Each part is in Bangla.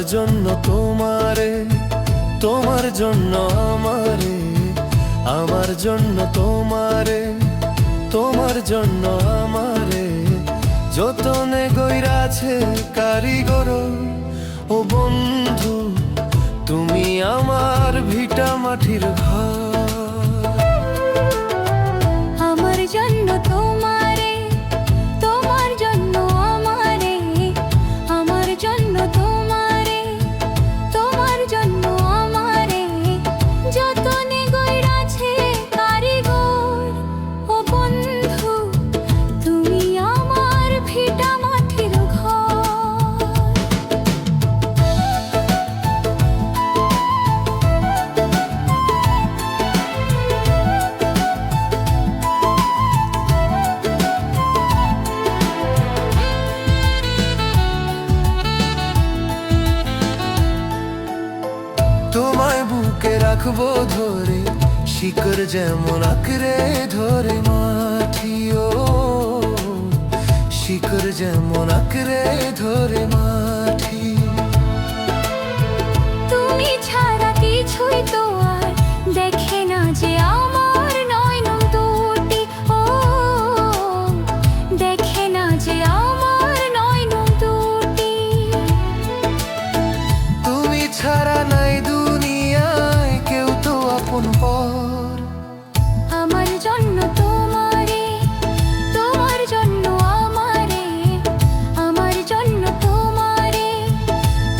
জন্য তোমারে, তোমার জন্য আমারে, আমার জন্য তোমারে, তোমার জন্য আমারে যতনে গইরাছে কারিগর। ও বন্ধু তুমি আমার ভিটা মাটির ঘর। আমার জন্য তোমারে, তোমার জন্য আমারে, আমার জন্য তোমারে, তোমার জন্য আমারে যতনে গইরাছে কারিগর। ও বন্ধু তুমি আমার ভিটা মাটির ঘর। তোমায় বুকে রাখবো ধরে, শিকড় যেমন আঁকড়ে ধরে মাটিও, শিকড় যেমন আঁকড়ে ধরে মাটি। তুমি ছাড়া কিছুই তো আর দেখে না যে আমার নয়ন দুটি। ও দেখে না যে আমার নয়ন দুটি। তুমি ছাড়া নাই দুনিয়ায় কেউ তো আপন পর। আমার জন্য তোমারে, তোমার জন্য আমারে, আমার জন্য তোমারে,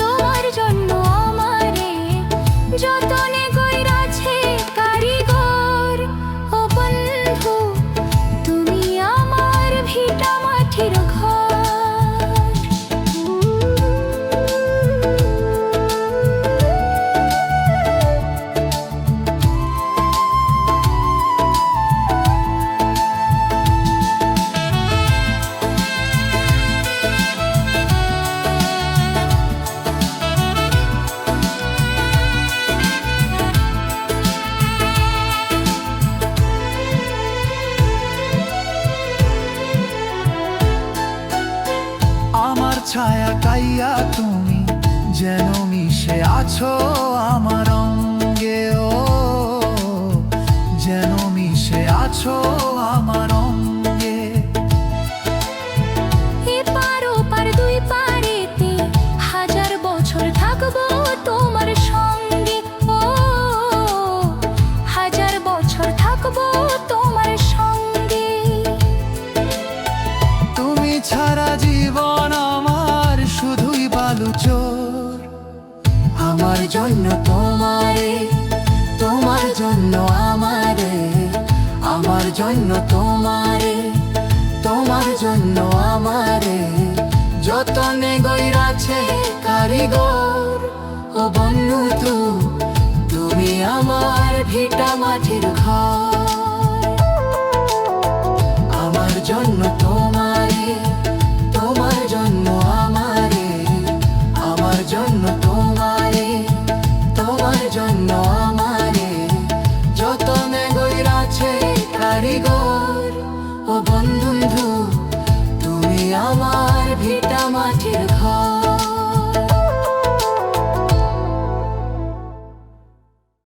তোমার জন্য আমারে যতনে গইরাছে কারিগর। ও বন্ধু তুমি আমার ভিটা মাটির ঘর। আমার ছায়া কাইয়া তুমি যেন মিশে আছো আমার অঙ্গে, ও যেন মিশে আছো আমার অঙ্গে। এপার ওপার দুই পারেতে হাজার বছর থাকবো তোমার সঙ্গে। ও হাজার বছর থাকবো তোমার সঙ্গে। তুমি ছাড়া জীবন আমার শুধুই বালুচর। আমার জন্য তোমারে, তোমার জন্য আমারে, আমার জন্য তোমারে, তোমার জন্য আমারে যতনে গইরাছে কারিগর। ও বন্ধু তুমি আমার ভিটা মাটির ঘর। আমার জন্য তোমারে, তোমার জন্য আমারে, আমার জন্য তোমারে, তোমার জন্য আমারে যতনে গইরাছে কারিগর। ও বন্ধু তুমি আমার ভিটা মাটির ঘর।